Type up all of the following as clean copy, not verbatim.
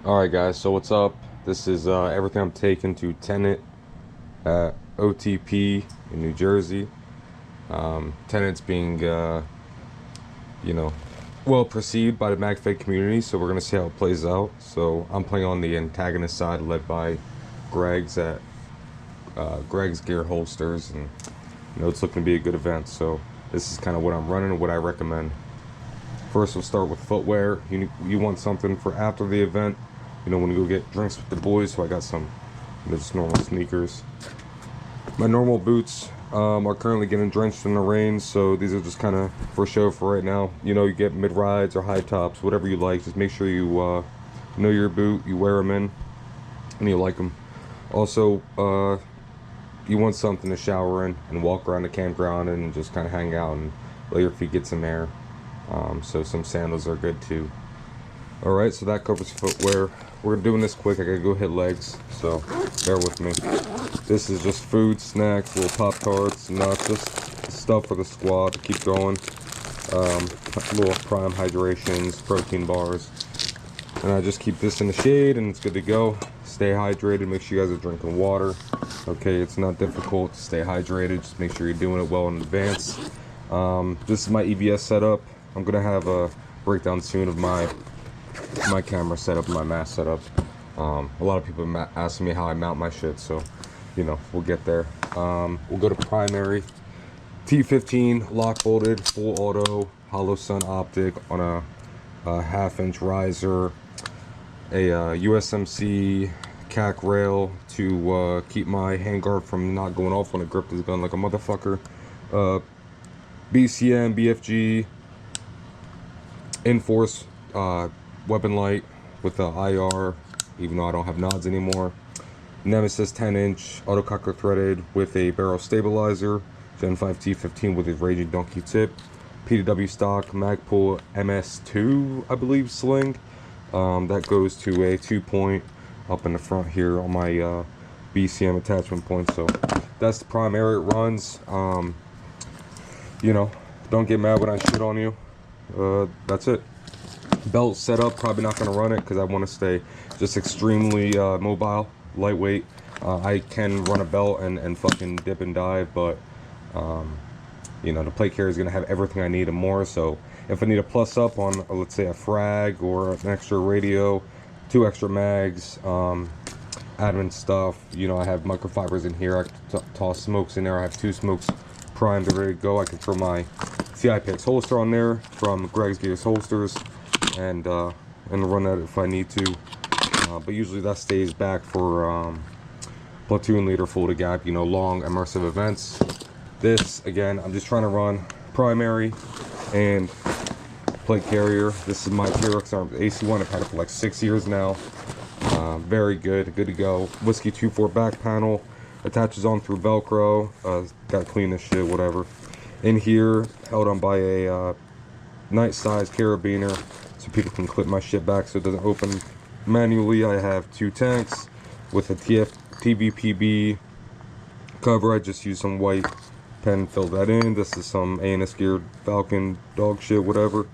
Alright guys, so what's up? This is everything I'm taking to Tenant at OTP in New Jersey. Tenant's being, you know, well perceived by the Magfed community, so we're going to see how it plays out. So I'm playing on the antagonist side led by Greg's at Greg's Gear Holsters, and it's looking to be a good event. So this is kind of what I'm running and what I recommend. First, we'll start with footwear. You want something for after the event. When you go get drinks with the boys. So I got some just normal sneakers. My normal boots are currently getting drenched in the rain, so these are just kind of for show for right now. You get mid rides or high tops, whatever you like. Just make sure you know your boot, you wear them in, and you like them. Also, you want something to shower in and walk around the campground and just kind of hang out and let your feet get some air. So some sandals are good too. Alright, so that covers footwear. We're doing this quick. I gotta go hit legs, so bear with me. This is just food, snacks, little Pop-Tarts, nuts, just stuff for the squad to keep going. Little prime hydrations, protein bars. And I just keep this in the shade and it's good to go. Stay hydrated, make sure you guys are drinking water. Okay, it's not difficult to stay hydrated, just make sure you're doing it well in advance. This is my EVS setup. I'm gonna have a breakdown soon of my camera setup, my mask setup. A lot of people asking me how I mount my shit, so we'll get there. We'll go to primary. T15 lock bolted, full auto, hollow sun optic on a 1/2-inch riser, a USMC CAC rail to keep my handguard from not going off when I grip this gun like a motherfucker. BCM, BFG, Enforce weapon light with the IR, even though I don't have nods anymore. Nemesis 10-inch autococker threaded with a barrel stabilizer. Gen 5 T15 with a raging donkey tip. PW stock Magpul MS2, I believe, sling. That goes to a 2-point up in the front here on my BCM attachment point. So that's the primary it runs. Don't get mad when I shit on you. That's it. Belt setup, probably not going to run it because I want to stay just extremely mobile, lightweight. I can run a belt and fucking dip and dive, but the plate carrier is going to have everything I need and more. So if I need a plus up on, let's say, a frag or an extra radio, 2 extra mags, admin stuff, I have microfibers in here. I can toss smokes in there. I have 2 smokes primed and ready to go. I can throw my CIPX holster on there from Greg's Gears Holsters and run that if I need to. But usually that stays back for platoon leader, full to gap, long immersive events. This, again, I'm just trying to run primary and plate carrier. This is my Pyrex Arms AC1. I've had it for like 6 years now. Very good to go. Whiskey 2-4 back panel, attaches on through Velcro. Gotta clean this shit, whatever. In here, held on by a nice size carabiner so people can clip my shit back so it doesn't open manually. I have 2 tanks with a TVPB cover. I just used some white pen, filled that in. This is some ANS geared Falcon dog shit, whatever.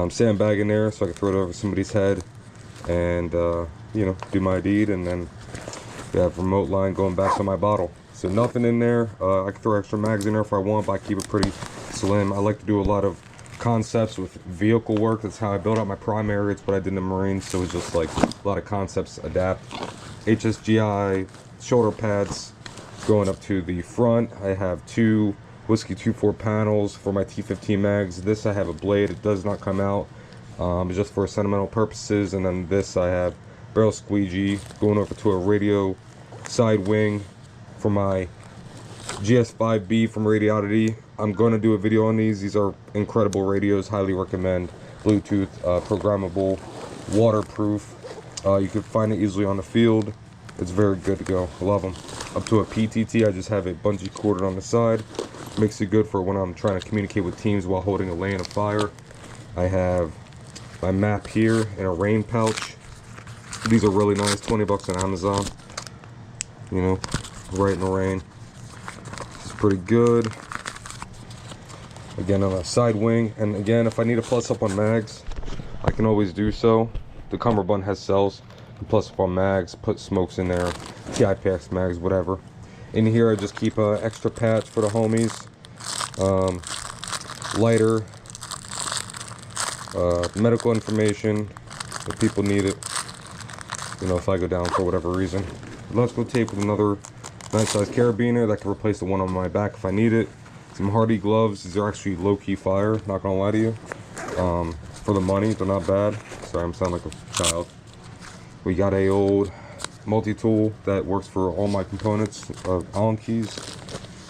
Sandbag in there so I can throw it over somebody's head and do my deed. And then we have remote line going back to my bottle. So nothing in there. I can throw extra mags in there if I want, but I keep it pretty slim. I like to do a lot of concepts with vehicle work. That's how I built out my primary. It's what I did in the Marines, so it's just like a lot of concepts adapt. HSGI shoulder pads going up to the front. I have 2 Whiskey 2-4 panels for my T15 mags. This I have a blade. It does not come out. It's just for sentimental purposes. And then this I have barrel squeegee going over to a radio side wing for my GS5B from Radiotity. I'm going to do a video on these. These are incredible radios. Highly recommend. Bluetooth, programmable, waterproof. You can find it easily on the field. It's very good to go. I love them. Up to a PTT. I just have it bungee corded on the side. Makes it good for when I'm trying to communicate with teams while holding a lane of fire. I have my map here in a rain pouch. These are really nice. 20 bucks on Amazon. Right in the rain. It's pretty good. Again, on a side wing. And again, if I need a plus up on mags, I can always do so. the cummerbund has cells. Plus up on mags, put smokes in there, TIPX mags, whatever. In here I just keep an extra patch for the homies, lighter, medical information if people need it, you know, if I go down for whatever reason. Electrical tape with another nice size carabiner that can replace the one on my back if I need it. Some Hardy gloves. These are actually low-key fire, not gonna lie to you. For the money, they're not bad. Sorry, I'm sounding like a child. We got a old multi-tool that works for all my components of Allen keys.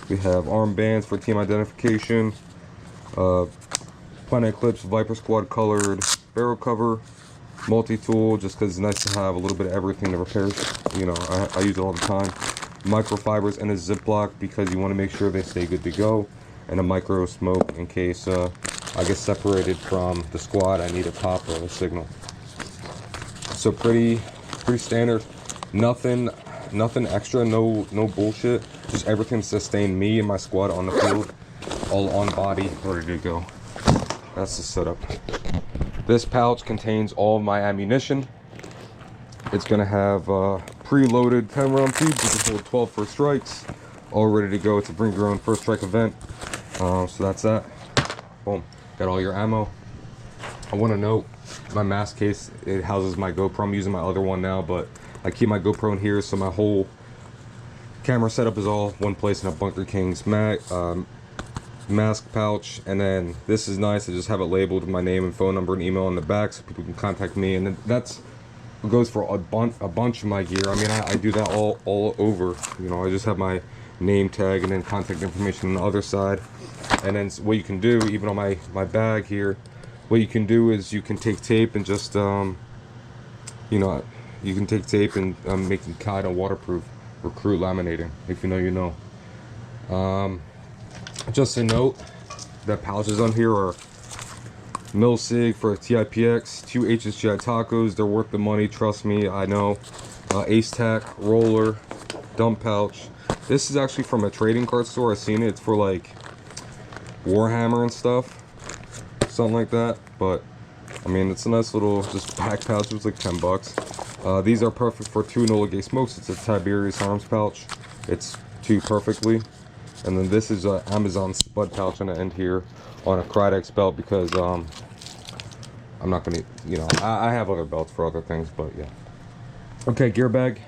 We have arm bands for team identification, Planet Eclipse Viper Squad colored barrel cover, multi-tool just because it's nice to have a little bit of everything to repair. You know, I use it all the time. Microfibers and a Ziploc because you want to make sure they stay good to go, and a micro smoke in case I get separated from the squad. I need a pop or a signal. So pretty standard. Nothing extra. No bullshit. Just everything to sustain me and my squad on the field. All on body, ready to go. That's the setup. This pouch contains all of my ammunition. It's gonna have preloaded 10-round tubes. You can hold 12 first strikes. All ready to go. It's a bring your own first strike event. So that's that. Boom. Got all your ammo. I want to note, my mask case, it houses my GoPro. I'm using my other one now, but I keep my GoPro in here, so my whole camera setup is all one place in a Bunker King's mask pouch. And then this is nice, I just have it labeled with my name and phone number and email on the back so people can contact me. And then that's what goes for a bunch of my gear. I mean, I do that all over. You know, I just have my name tag and then contact information on the other side. And then what you can do, even on my bag here, what you can do is you can take tape and just you know, you can take tape and make it kind of waterproof. Recruit laminating. If you know, you know. Just a note, the pouches on here are Milsim for TIPX, 2 HSGI tacos. They're worth the money, trust me, I know. Ace Tac roller, dump pouch. This is actually from a trading card store. I've seen it. It's for like Warhammer and stuff, something like that. But I mean, it's a nice little just pack pouch. It was like 10 bucks. These are perfect for 2 Enola Gay smokes. It's a Tiberius arms pouch. It's 2 perfectly. And then this is an Amazon spud pouch on the end here on a Krydex belt because I'm not gonna, you know, I have other belts for other things, but yeah. Okay, gear bag.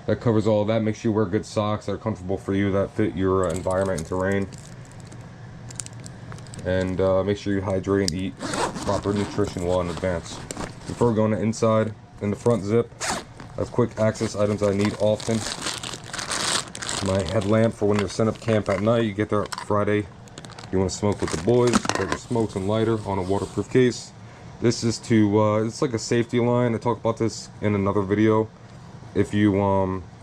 That covers all of that. Make sure you wear good socks that are comfortable for you, that fit your environment and terrain. And make sure you hydrate and eat proper nutrition well in advance. Before going to inside, in the front zip, I have quick access items I need often. My headlamp for when you're setting up camp at night. You get there Friday, you want to smoke with the boys. Get your smokes and lighter on a waterproof case. This is to, it's like a safety line. I talked about this in another video. If you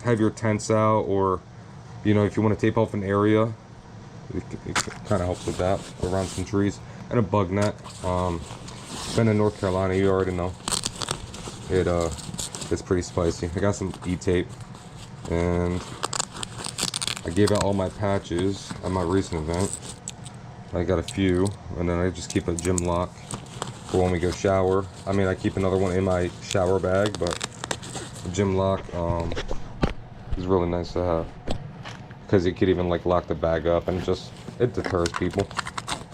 have your tents out, or you know, if you want to tape off an area, it kind of helps with that around some trees. And a bug net. Been in North Carolina, you already know. It's pretty spicy. I got some E-tape, and I gave out all my patches at my recent event. I got a few, and then I just keep a gym lock for when we go shower. I mean, I keep another one in my shower bag, but the gym lock is really nice to have because you could even like lock the bag up, and it deters people.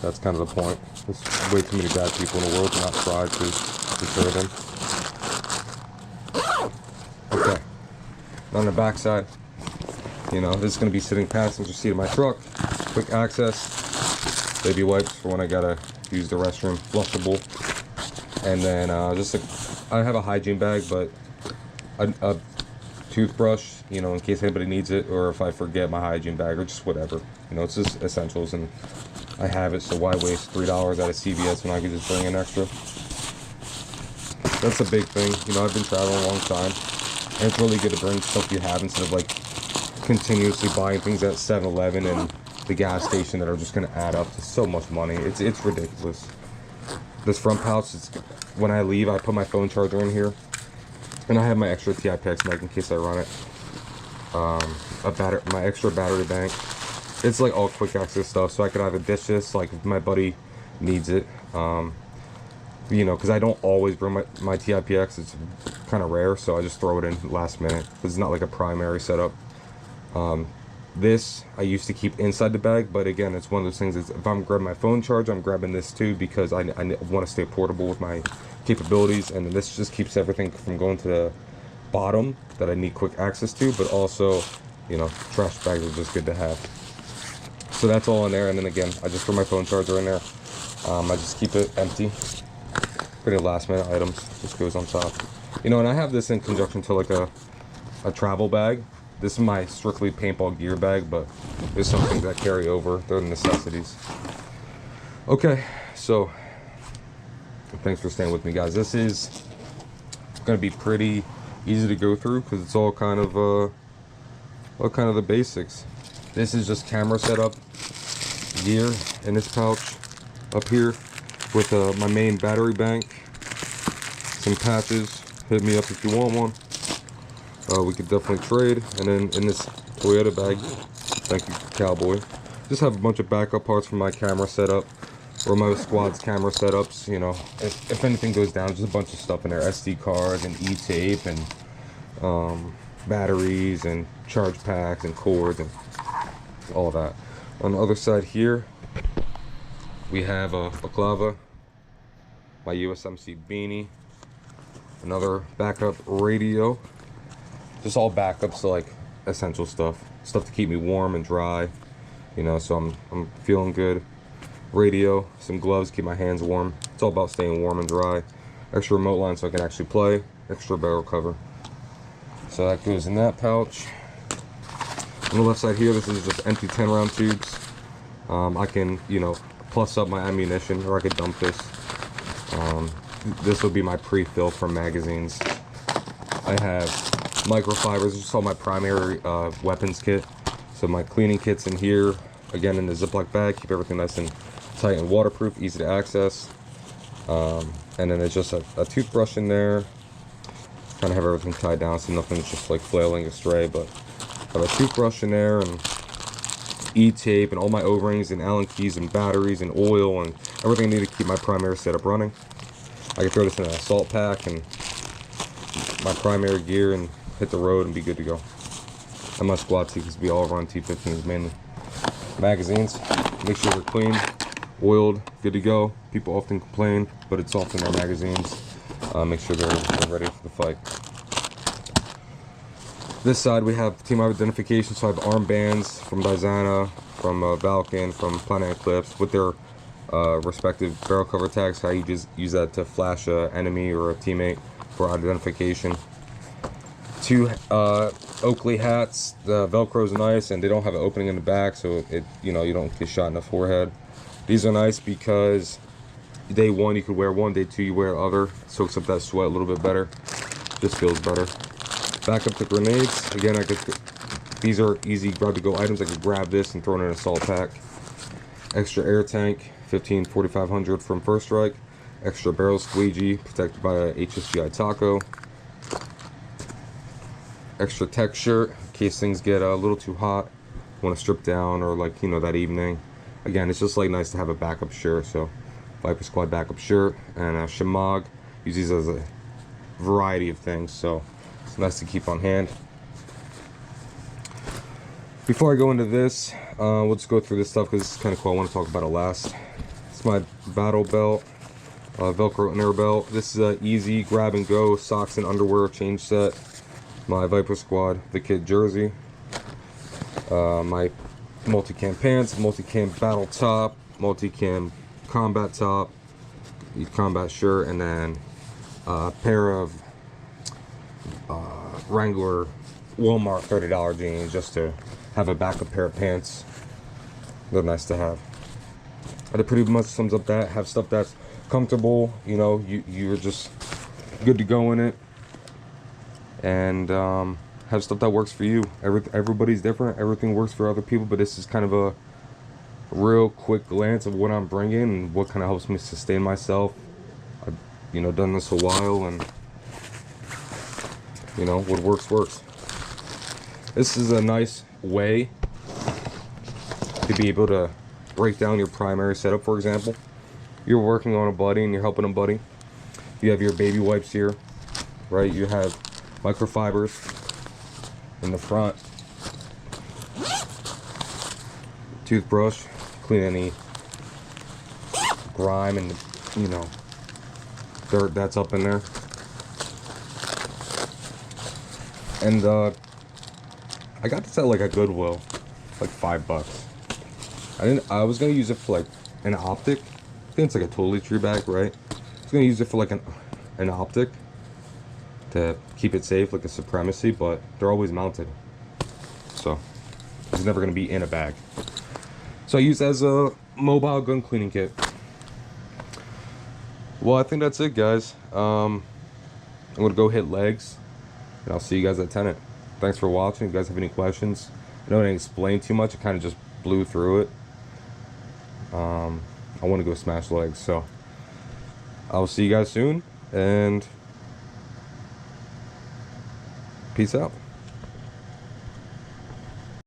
That's kind of the point. There's way too many bad people in the world to not try to deter them. Okay, on the back side, you know, this is going to be sitting passenger seat of my truck. Quick access, baby wipes for when I gotta use the restroom, flushable, and then I have a hygiene bag, but a toothbrush, you know, in case anybody needs it, or if I forget my hygiene bag, or just whatever, you know, it's just essentials, and I have it, so why waste $3 out of CVS when I could just bring in extra? That's a big thing. You know, I've been traveling a long time, and it's really good to bring stuff you have instead of like continuously buying things at 7-Eleven and the gas station that are just going to add up to so much money. It's ridiculous. This front pouch, when I leave, I put my phone charger in here, and I have my extra TIPX mag in case I run it. My extra battery bank. It's like all quick access stuff, so I could either dish this, like if my buddy needs it. you know, because I don't always bring my TIPX. It's kind of rare, so I just throw it in last minute. It's not like a primary setup. This I used to keep inside the bag, but again, it's one of those things. If I'm grabbing my phone charger, I'm grabbing this too, because I want to stay portable with my capabilities, and this just keeps everything from going to the bottom that I need quick access to. But also, you know, trash bags are just good to have. So that's all in there, and then again, I just throw my phone charger in there. I just keep it empty. Pretty last minute items, just goes on top. You know, and I have this in conjunction to like a travel bag. This is my strictly paintball gear bag, but there's some things that carry over. They're necessities. Okay, so thanks for staying with me, guys. This is gonna be pretty easy to go through because it's all kind of the basics. This is just camera setup gear in this pouch up here with my main battery bank, some patches. Hit me up if you want one. We could definitely trade. And then in this Toyota bag, thank you, Cowboy, just have a bunch of backup parts for my camera setup or my squad's camera setups. You know, if anything goes down, just a bunch of stuff in there: SD cards and e-tape and batteries and charge packs and cords and all that. On the other side here, we have a baklava, my USMC beanie, another backup radio. Just all backups, so like essential stuff to keep me warm and dry, you know, so I'm feeling good. Radio, some gloves, keep my hands warm. It's all about staying warm and dry. Extra remote line so I can actually play. Extra barrel cover. So that goes in that pouch. On the left side here, this is just empty 10-round tubes. I can, you know, plus up my ammunition, or I could dump this. This will be my pre-fill for magazines. I have microfibers, just all my primary weapons kit. So my cleaning kit's in here, again in the Ziploc bag, keep everything nice and tight and waterproof, easy to access. And then there's just a toothbrush in there. Kind of have everything tied down so nothing's just like flailing astray, but I have a toothbrush in there and e-tape and all my O-rings and Allen keys and batteries and oil and everything I need to keep my primary setup running. I can throw this in an assault pack and my primary gear and hit the road and be good to go. And my squad tee, because we all run T15s mainly. Magazines, make sure they're clean, oiled, good to go. People often complain, but it's often our magazines. Make sure they're ready for the fight. This side we have team identification, so I have armbands from Dizana, from Valken, from Planet Eclipse with their respective barrel cover tags. How you just use that to flash an enemy or a teammate for identification. Two Oakley hats. The Velcro's nice and they don't have an opening in the back, so it, you know, you don't get shot in the forehead. These are nice because day one you could wear one, day two you wear the other. Soaks up that sweat a little bit better. Just feels better. Back up the grenades. Again, these are easy grab to go items. I could grab this and throw it in an assault pack. Extra air tank, 4500 from First Strike. Extra barrel squeegee, protected by a HSGI taco. Extra tech shirt, in case things get a little too hot, want to strip down, or like, you know, that evening. Again, it's just like nice to have a backup shirt. So Viper Squad backup shirt and a Shemagh. Use these as a variety of things, so it's nice to keep on hand. Before I go into this, we'll just go through this stuff because it's kind of cool. I want to talk about it last. It's my battle belt, Velcro inner belt. This is a easy grab and go socks and underwear change set. My Viper Squad, the kid jersey. My multicam pants, multicam battle top, multicam combat top, combat shirt, and then a pair of Wrangler Walmart $30 jeans just to have a backup pair of pants. They're nice to have. That pretty much sums up that. Have stuff that's comfortable, you know, you're just good to go in it, and have stuff that works for you. Everybody's different, everything works for other people, but this is kind of a real quick glance of what I'm bringing and what kind of helps me sustain myself. I've, you know, done this a while, and you know, what works. This is a nice way to be able to break down your primary setup. For example, you're working on a buddy and you're helping a buddy. You have your baby wipes here, right? You have microfibers in the front. Toothbrush, clean any grime and, you know, dirt that's up in there. And I got this at like a Goodwill, like $5. I was gonna use it for like an optic. I think it's like a toiletry bag, right? I was gonna use it for like an optic to keep it safe, like a supremacy, but they're always mounted, so it's never gonna be in a bag. So I use it as a mobile gun cleaning kit. Well, I think that's it, guys. I'm gonna go hit legs, and I'll see you guys at Tenet. Thanks for watching. If you guys have any questions, I know I didn't explain too much. I kind of just blew through it. I want to go smash legs, so I'll see you guys soon, and peace out.